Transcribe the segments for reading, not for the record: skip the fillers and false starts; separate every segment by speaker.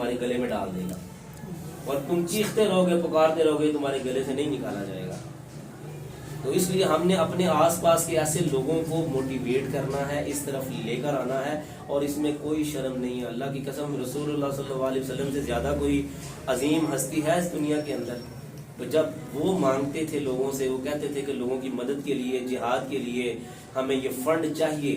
Speaker 1: تمہارے گلے میں ڈال دے گا، اور تم چیختے رہو گے پکارتے رہو گے تمہارے گلے سے نہیں نکالا جائے گا۔ تو اس لیے ہم نے اپنے آس پاس کے ایسے لوگوں کو موٹیویٹ کرنا ہے، اس طرف لے کر آنا ہے، اور اس میں کوئی شرم نہیں ہے۔ اللہ کی قسم رسول اللہ صلی اللہ علیہ وسلم سے زیادہ کوئی عظیم ہستی ہے اس دنیا کے اندر؟ تو جب وہ مانگتے تھے لوگوں سے، وہ کہتے تھے کہ لوگوں کی مدد کے لیے، جہاد کے لیے ہمیں یہ فنڈ چاہیے،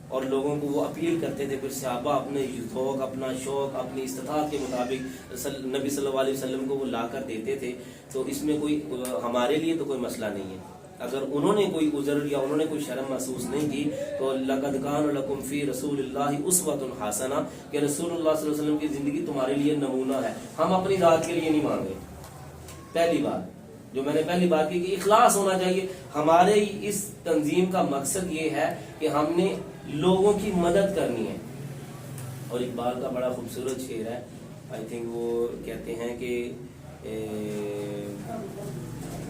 Speaker 1: اور لوگوں کو وہ اپیل کرتے تھے، پھر صحابہ اپنے ذوق، اپنا شوق، اپنی استطاعت کے مطابق نبی صلی اللہ علیہ وسلم کو وہ لا کر دیتے تھے۔ تو اس میں کوئی ہمارے لیے تو کوئی مسئلہ نہیں ہے۔ اگر انہوں نے کوئی عذر یا انہوں نے کوئی شرم محسوس نہیں کی تو لقد کان لکم فی رسول اللہ اسوۃ حسنہ، کہ رسول اللہ صلی اللہ علیہ وسلم کی زندگی تمہارے لیے نمونہ ہے۔ ہم اپنی ذات کے لیے نہیں مانگے۔ پہلی بات جو میں نے پہلی بات کی کہ اخلاص ہونا چاہیے۔ ہمارے اس تنظیم کا مقصد یہ ہے کہ ہم نے لوگوں کی مدد کرنی ہے۔ اور اقبال کا بڑا خوبصورت شعر ہے، آئی تھنک وہ کہتے ہیں کہ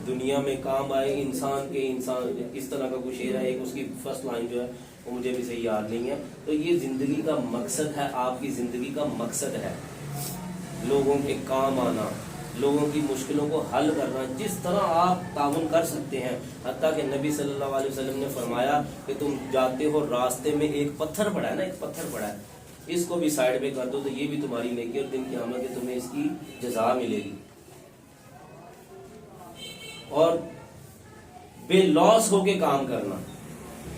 Speaker 1: دنیا میں کام آئے انسان کے انسان، اس طرح کا کوئی شعر ہے ایک، اس کی فرسٹ لائن جو ہے وہ مجھے بھی صحیح یاد نہیں ہے۔ تو یہ زندگی کا مقصد ہے، آپ کی زندگی کا مقصد ہے لوگوں کے کام آنا، لوگوں کی مشکلوں کو حل کرنا، جس طرح آپ تعاون کر سکتے ہیں۔ حتیٰ کہ نبی صلی اللہ علیہ وسلم نے فرمایا کہ تم جاتے ہو راستے میں ایک پتھر پڑا ہے نا، ایک پتھر پڑا ہے، اس کو بھی سائڈ پہ کر دو تو یہ بھی تمہاری نیکی، اور دن قیامت میں تمہیں اس کی جزا ملے گی۔ اور بے لوس ہو کے کام کرنا،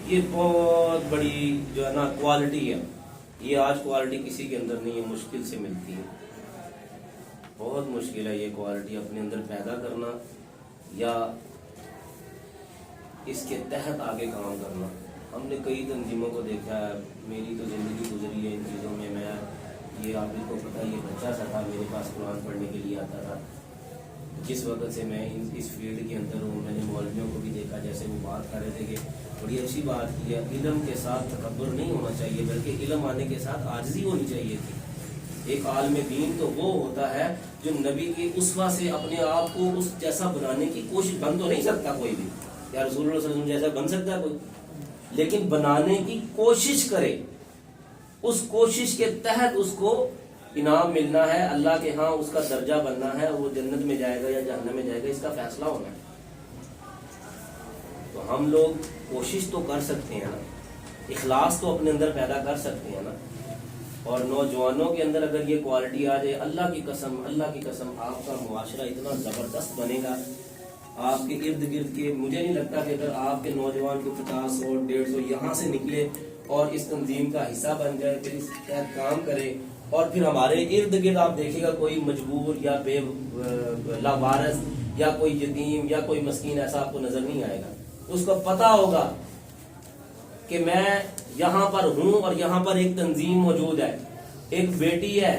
Speaker 1: یہ بہت بڑی جو ہے نا کوالٹی ہے۔ یہ آج کوالٹی کسی کے اندر نہیں ہے، مشکل سے ملتی ہے، بہت مشکل ہے یہ کوالٹی اپنے اندر پیدا کرنا یا اس کے تحت آگے کام کرنا۔ ہم نے کئی تنظیموں کو دیکھا ہے، میری تو زندگی گزری ہے ان چیزوں میں۔ میں یہ آپ کو پتا، یہ بچہ سا تھا میرے پاس قرآن پڑھنے کے لیے آتا تھا۔ جس وقت سے میں اس فیلڈ کے اندر ہوں، میں نے مولویوں کو بھی دیکھا جیسے وہ بات کر رہے تھے کہ بڑی اچھی بات کی ہے، علم کے ساتھ تکبر نہیں ہونا چاہیے، بلکہ علم آنے کے ساتھ عاجزی ہونی چاہیے تھی۔ ایک عالم دین تو وہ ہوتا ہے جو نبی کی اسوہ سے اپنے آپ کو اس جیسا بنانے کی کوشش، بن تو نہیں سکتا کوئی بھی، یا رسول اللہ صلی اللہ علیہ وسلم جیسا بن سکتا ہے کوئی، لیکن بنانے کی کوشش کرے، اس کوشش کے تحت اس کو انعام ملنا ہے، اللہ کے ہاں اس کا درجہ بننا ہے، وہ جنت میں جائے گا یا جہنم میں جائے گا، اس کا فیصلہ ہونا ہے۔ تو ہم لوگ کوشش تو کر سکتے ہیں نا، اخلاص تو اپنے اندر پیدا کر سکتے ہیں نا، اور نوجوانوں کے اندر اگر یہ کوالٹی آ جائے، اللہ کی قسم آپ کا معاشرہ اتنا زبردست بنے گا۔ آپ کے ارد گرد کے، مجھے نہیں لگتا کہ اگر آپ کے نوجوان کو 50 اور 150 یہاں سے نکلے اور اس تنظیم کا حصہ بن جائے، پھر اس کے تحت کام کرے، اور پھر ہمارے ارد گرد آپ دیکھیں گا کوئی مجبور یا بے لاوارث یا کوئی یتیم یا کوئی مسکین ایسا آپ کو نظر نہیں آئے گا۔ اس کو پتا ہوگا کہ میں یہاں پر ہوں اور یہاں پر ایک تنظیم موجود ہے، ایک بیٹی ہے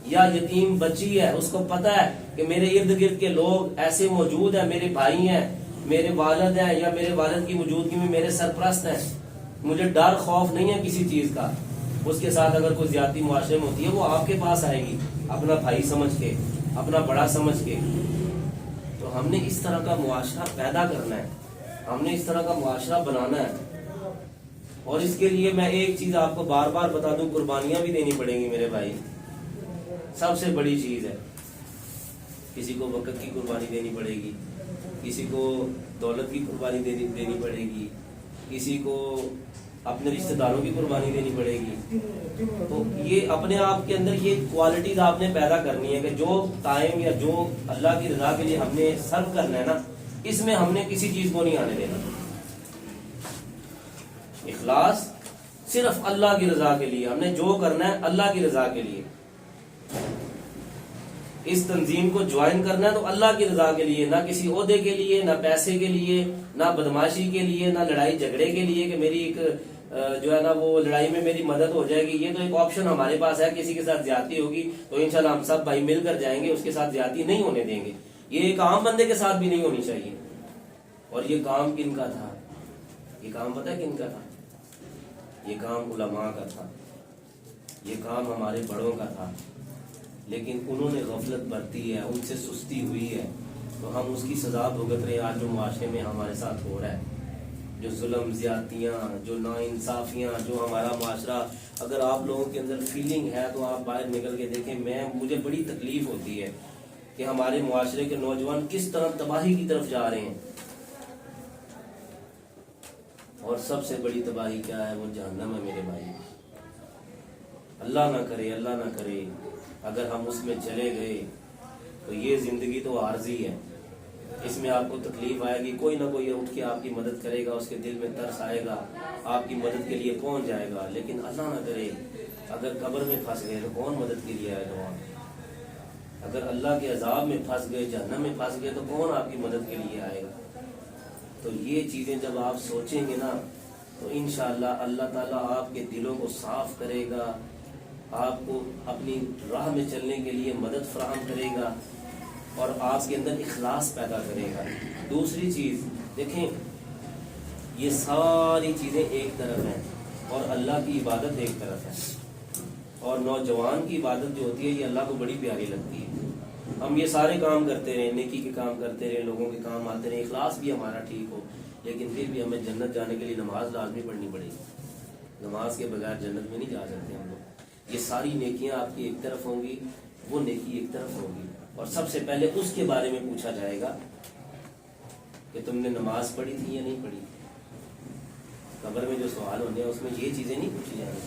Speaker 1: یا یتیم بچی ہے، اس کو پتا ہے کہ میرے ارد گرد کے لوگ ایسے موجود ہیں، میرے بھائی ہیں، میرے والد ہیں، یا میرے والد کی موجودگی میں میرے سرپرست ہیں، مجھے ڈر خوف نہیں ہے کسی چیز کا۔ اس کے ساتھ اگر کوئی زیادتی معاشرے میں ہوتی ہے وہ آپ کے پاس آئے گی، اپنا بھائی سمجھ کے، اپنا بڑا سمجھ کے۔ تو ہم نے اس طرح کا معاشرہ پیدا کرنا ہے، ہم نے اس طرح کا معاشرہ بنانا ہے، اور اس کے لیے میں ایک چیز آپ کو بار بار بتا دوں، قربانیاں بھی دینی پڑیں گی میرے بھائی۔ سب سے بڑی چیز ہے، کسی کو وقت کی قربانی دینی پڑے گی، کسی کو دولت کی قربانی دینی پڑے گی، کسی کو اپنے رشتہ داروں کی قربانی دینی پڑے گی۔ تو یہ اپنے آپ کے اندر یہ کوالٹیز آپ نے پیدا کرنی ہے کہ جو ٹائم یا جو اللہ کی رضا کے لیے ہم نے سرو کرنا ہے نا، اس میں ہم نے کسی چیز کو نہیں آنے دینا۔ اخلاص صرف اللہ کی رضا کے لیے، ہم نے جو کرنا ہے اللہ کی رضا کے لیے۔ اس تنظیم کو جوائن کرنا ہے تو اللہ کی رضا کے لیے، نہ کسی عہدے کے لیے، نہ پیسے کے لیے، نہ بدماشی کے لیے، نہ لڑائی جھگڑے کے لیے کہ میری ایک جو ہے نا وہ لڑائی میں میری مدد ہو جائے گی۔ یہ تو ایک آپشن ہمارے پاس ہے، کسی کے ساتھ زیادتی ہوگی تو انشاءاللہ ہم سب بھائی مل کر جائیں گے، اس کے ساتھ زیادتی نہیں ہونے دیں گے۔ یہ ایک عام بندے کے ساتھ بھی نہیں ہونی چاہیے۔ اور یہ کام کن کا تھا؟ یہ کام پتہ ہے کن کا تھا؟ یہ کام علماء کا تھا، یہ کام ہمارے بڑوں کا تھا، لیکن انہوں نے غفلت برتی ہے، ان سے سستی ہوئی ہے، تو ہم اس کی سزا بھگت رہے آج جو معاشرے میں ہمارے ساتھ ہو رہا ہے۔ جو ظلم زیادتیاں، جو ناانصافیاں، جو ہمارا معاشرہ، اگر آپ لوگوں کے اندر فیلنگ ہے تو آپ باہر نکل کے دیکھیں. مجھے بڑی تکلیف ہوتی ہے کہ ہمارے معاشرے کے نوجوان کس طرح تباہی کی طرف جا رہے ہیں. اور سب سے بڑی تباہی کیا ہے؟ وہ جہنم ہے میرے بھائی. اللہ نہ کرے، اللہ نہ کرے اگر ہم اس میں چلے گئے تو یہ زندگی تو عارضی ہے. اس میں آپ کو تکلیف آئے گی، کوئی نہ کوئی اٹھ کے آپ کی مدد کرے گا، اس کے دل میں ترس آئے گا، آپ کی مدد کے لیے پہنچ جائے گا. لیکن اللہ نہ کرے اگر قبر میں پھنس گئے تو کون مدد کے لیے آئے گا وہاں؟ اگر اللہ کے عذاب میں پھنس گئے، جہنم میں پھنس گئے تو کون آپ کی مدد کے لیے آئے گا؟ تو یہ چیزیں جب آپ سوچیں گے نا تو انشاءاللہ اللہ تعالیٰ آپ کے دلوں کو صاف کرے گا، آپ کو اپنی راہ میں چلنے کے لیے مدد فراہم کرے گا اور آپ کے اندر اخلاص پیدا کرے گا. دوسری چیز دیکھیں، یہ ساری چیزیں ایک طرف ہیں اور اللہ کی عبادت ایک طرف ہے. اور نوجوان کی عبادت جو ہوتی ہے یہ اللہ کو بڑی پیاری لگتی ہے. ہم یہ سارے کام کرتے رہیں، نیکی کے کام کرتے رہیں، لوگوں کے کام آتے رہیں، اخلاص بھی ہمارا ٹھیک ہو، لیکن پھر بھی ہمیں جنت جانے کے لیے نماز لازمی پڑھنی پڑے گی. نماز کے بغیر جنت میں نہیں جا سکتے ہم لوگ. یہ ساری نیکیاں آپ کی ایک طرف ہوں گی، وہ نیکی ایک طرف ہوگی. اور سب سے پہلے اس کے بارے میں پوچھا جائے گا کہ تم نے نماز پڑھی تھی یا نہیں پڑھی. قبر میں جو سوال ہونے ہیں اس میں یہ چیزیں نہیں پوچھی جائیں گی.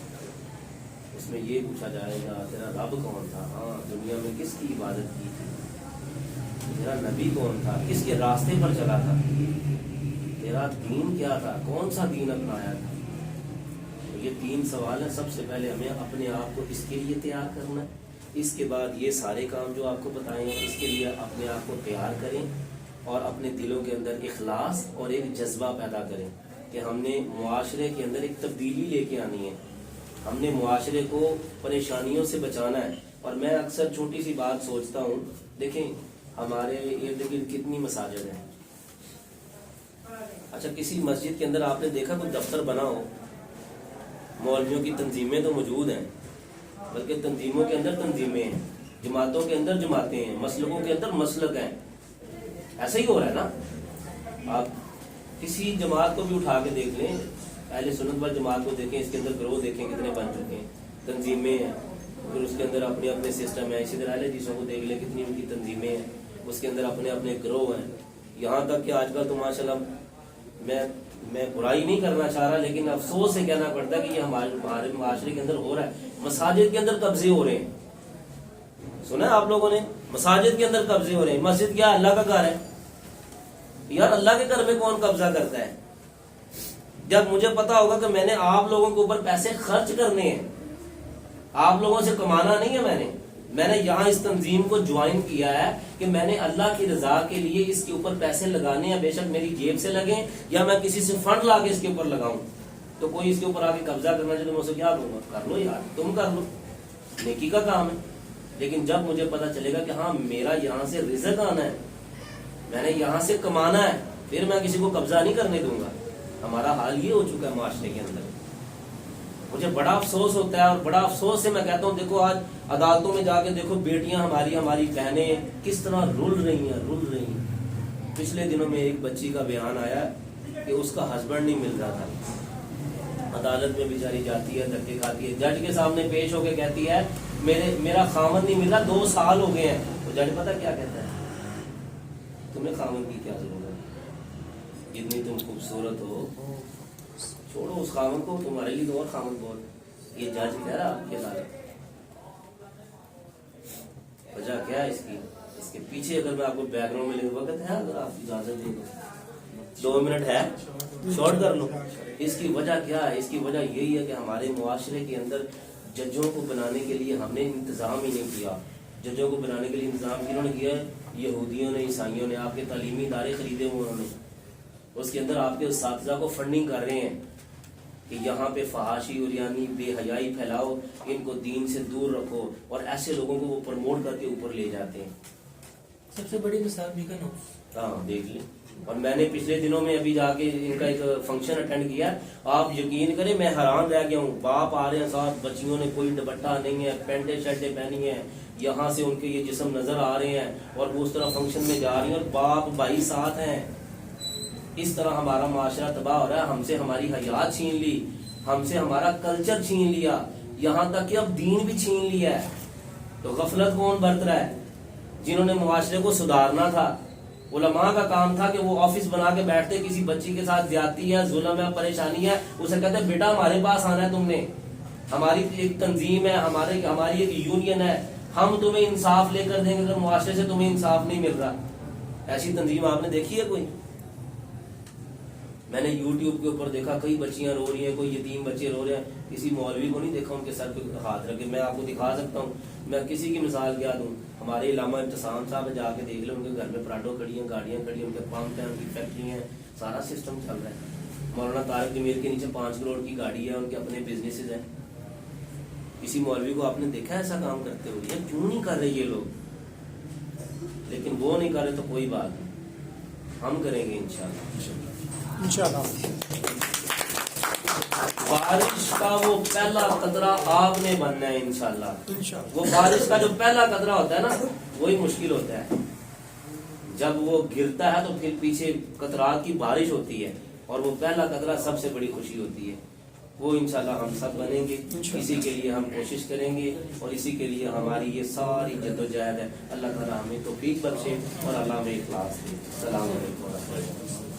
Speaker 1: اس میں یہ پوچھا جائے گا تیرا رب کون تھا، ہاں دنیا میں کس کی عبادت کی تھی، تیرا نبی کون تھا، کس کے راستے پر چلا تھا، تیرا دین کیا تھا، کون سا دین اپنایا تھا. تو یہ 3 سوال ہیں. سب سے پہلے ہمیں اپنے آپ کو اس کے لیے تیار کرنا ہے. اس کے بعد یہ سارے کام جو آپ کو بتائے ہیں اس کے لیے اپنے آپ کو تیار کریں اور اپنے دلوں کے اندر اخلاص اور ایک جذبہ پیدا کریں کہ ہم نے معاشرے کے اندر ایک تبدیلی لے کے آنی ہے. ہم نے معاشرے کو پریشانیوں سے بچانا ہے. اور میں اکثر چھوٹی سی بات سوچتا ہوں، دیکھیں ہمارے ارد گرد کتنی مساجد ہیں. اچھا کسی مسجد کے اندر آپ نے دیکھا کوئی دفتر بنا ہو؟ مولویوں کی تنظیمیں تو موجود ہیں، بلکہ تنظیموں کے اندر تنظیمیں ہیں، جماعتوں کے اندر جماعتیں ہیں، مسلکوں کے اندر مسلک ہیں. ایسا ہی ہو رہا ہے نا. آپ کسی جماعت کو بھی اٹھا کے دیکھ لیں، اہل سنت وال جماعت کو دیکھیں، اس کے اندر گروہ دیکھیں کتنے بن چکے ہیں، تنظیمیں ہیں، پھر اس کے اندر اپنے اپنے سسٹم ہیں. اسی طرح اہل حدیثوں کو دیکھ لیں، کتنی ان کی تنظیمیں ہیں، اس کے اندر اپنے اپنے گروہ ہیں. یہاں تک کہ آج کل تو ماشاءاللہ میں برائی نہیں کرنا چاہ رہا، لیکن افسوس سے کہنا پڑتا ہے کہ یہ ہمارے معاشرے کے اندر ہو رہا ہے. مساجد کے اندر قبضے ہو رہے ہیں. سنا ہے آپ لوگوں نے؟ مساجد کے اندر قبضے ہو رہے ہیں. مسجد کیا اللہ کا گھر ہے یار؟ اللہ کے گھر میں کون قبضہ کرتا ہے؟ جب مجھے پتا ہوگا کہ میں نے آپ لوگوں کے اوپر پیسے خرچ کرنے ہیں، آپ لوگوں سے کمانا نہیں ہے. میں نے یہاں اس تنظیم کو جوائن کیا ہے کہ میں نے اللہ کی رضا کے لیے اس کے اوپر پیسے لگانے ہیں، بے شک میری جیب سے لگیں یا میں کسی سے فنڈ لا کے اس کے اوپر لگاؤں. تو کوئی اس کے اوپر آ کے قبضہ کرنا چاہے تو میں اسے کیا دوں گا؟ کر لو یار، تم کر لو، نیکی کا کام ہے. لیکن جب مجھے پتا چلے گا کہ ہاں میرا یہاں سے رزق آنا ہے، میں نے یہاں سے کمانا ہے، پھر میں کسی کو قبضہ نہیں کرنے دوں گا. ہمارا حال یہ ہو چکا ہے معاشرے کے اندر. مجھے بڑا افسوس ہوتا ہے اور بڑا افسوس سے میں کہتا ہوں دیکھو آج عدالتوں میں جا کے دیکھو بیٹیاں ہماری بہنیں کس طرح رل رہی ہیں. پچھلے دنوں میں ایک بچی کا بیان آیا کہ اس کا ہسبینڈ نہیں مل رہا تھا. عدالت میں بیچاری جاتی ہے، دھکے کھاتی ہے، جج کے سامنے پیش ہو کے کہتی ہے میرا خامن نہیں مل رہا، 2 سال ہو گئے ہیں. تو جج پتہ کیا کہتا ہے؟ تمہیں خامن کی کیا ضرورت ہے؟ جتنی تم خوبصورت ہو چھوڑو اس خامن کو، تمہارے لیے تو اور خامن بول. یہ جج کہہ رہا آپ کے ساتھ. وجہ کیا ہے اس کی؟ اس کے پیچھے اگر میں آپ کو بیک گراؤنڈ میں لے وقت ہے، اگر آپ اجازت دیں تو 2 منٹ ہے شارٹ کر لوں. اس کی وجہ کیا ہے؟ اس کی وجہ یہی ہے کہ ہمارے معاشرے کے اندر ججوں کو بنانے کے لیے ہم نے انتظام ہی نہیں کیا. ججوں کو بنانے کے لیے انتظام کنہوں نے کیا ہے؟ یہودیوں نے، عیسائیوں نے. آپ کے تعلیمی ادارے خریدے ہوئے انہوں نے، اس کے اندر آپ کے اساتذہ کو فنڈنگ کر رہے ہیں کہ یہاں پہ فحاشی اور یعنی بے حیائی پھیلاؤ، ان کو دین سے دور رکھو، اور ایسے لوگوں کو وہ پروموٹ کر کے اوپر لے جاتے ہیں.
Speaker 2: سب سے بڑی مثال بیکن ہو.
Speaker 1: ہاں دیکھ لیں. اور میں نے پچھلے دنوں میں ابھی جا کے ان کا ایک فنکشن اٹینڈ کیا. آپ یقین کریں میں حیران رہ گیا ہوں. باپ آ رہے ہیں ساتھ، بچیوں نے کوئی دوپٹہ نہیں ہے، پینٹیں شرٹیں پہنی ہیں، یہاں سے ان کے یہ جسم نظر آ رہے ہیں، اور وہ اس طرح فنکشن میں جا رہی ہیں اور باپ بھائی ساتھ ہیں. اس طرح ہمارا معاشرہ تباہ ہو رہا ہے. ہم سے ہماری حیات چھین لی, ہم سے ہمارا کلچر چھین لیا, یہاں تک کہ اب دین بھی چھین لیا ہے. تو غفلت کون برت رہا ہے؟ جنہوں نے معاشرے کو سدھارنا تھا. علماء کا کام تھا کہ وہ آفس بنا کے بیٹھتے, کسی بچی کے ساتھ زیادتی ہے, ظلم ہے, پریشانی ہے, اسے کہتے بیٹا ہمارے پاس آنا ہے, تم نے, ہماری ایک تنظیم ہے, ہماری ایک یونین ہے, ہم تمہیں انصاف لے کر دیں گے اگر معاشرے سے تمہیں انصاف نہیں مل رہا. ایسی تنظیم آپ نے دیکھی ہے کوئی؟ میں نے یوٹیوب کے اوپر دیکھا کئی بچیاں رو رہی ہیں, کوئی یتیم بچے رو رہے ہیں, کسی مولوی کو نہیں دیکھا ان کے سر پہ ہاتھ رکھے. میں آپ کو دکھا سکتا ہوں, میں کسی کی مثال کیا دوں, ہمارے علامہ ابتسام صاحب جا کے دیکھ لیں, ان کے گھر میں پراڈو کھڑی ہیں, گاڑیاں کھڑی ہیں, ان کے پمپ ہیں, ان کی فیکٹری ہیں, سارا سسٹم چل رہا ہے. مولانا طارق جمیل کے نیچے 5 کروڑ کی گاڑی ہے, ان کے اپنے بزنسز ہیں. کسی مولوی کو آپ نے دیکھا ایسا کام کرتے ہوئے؟ کیوں نہیں کر رہے یہ لوگ؟ لیکن وہ نہیں کر رہے تو کوئی بات نہیں, ہم کریں گے انشاءاللہ. بارش کا وہ پہلا قطرہ آپ نے بننا ہے انشاءاللہ. وہ بارش کا جو پہلا قطرہ ہوتا ہے نا, وہی مشکل ہوتا ہے. جب وہ گرتا ہے تو پھر پیچھے قطرات کی بارش ہوتی ہے, اور وہ پہلا قطرہ سب سے بڑی خوشی ہوتی ہے. وہ انشاءاللہ ہم سب بنیں گے, اسی کے لیے ہم کوشش کریں گے, اور اسی کے لیے ہماری یہ ساری جدوجہد ہے. اللہ تعالیٰ ہمیں توفیق بخشے اور اللہ ہمیں اخلاص دے. السلام علیکم ورحمۃ اللہ.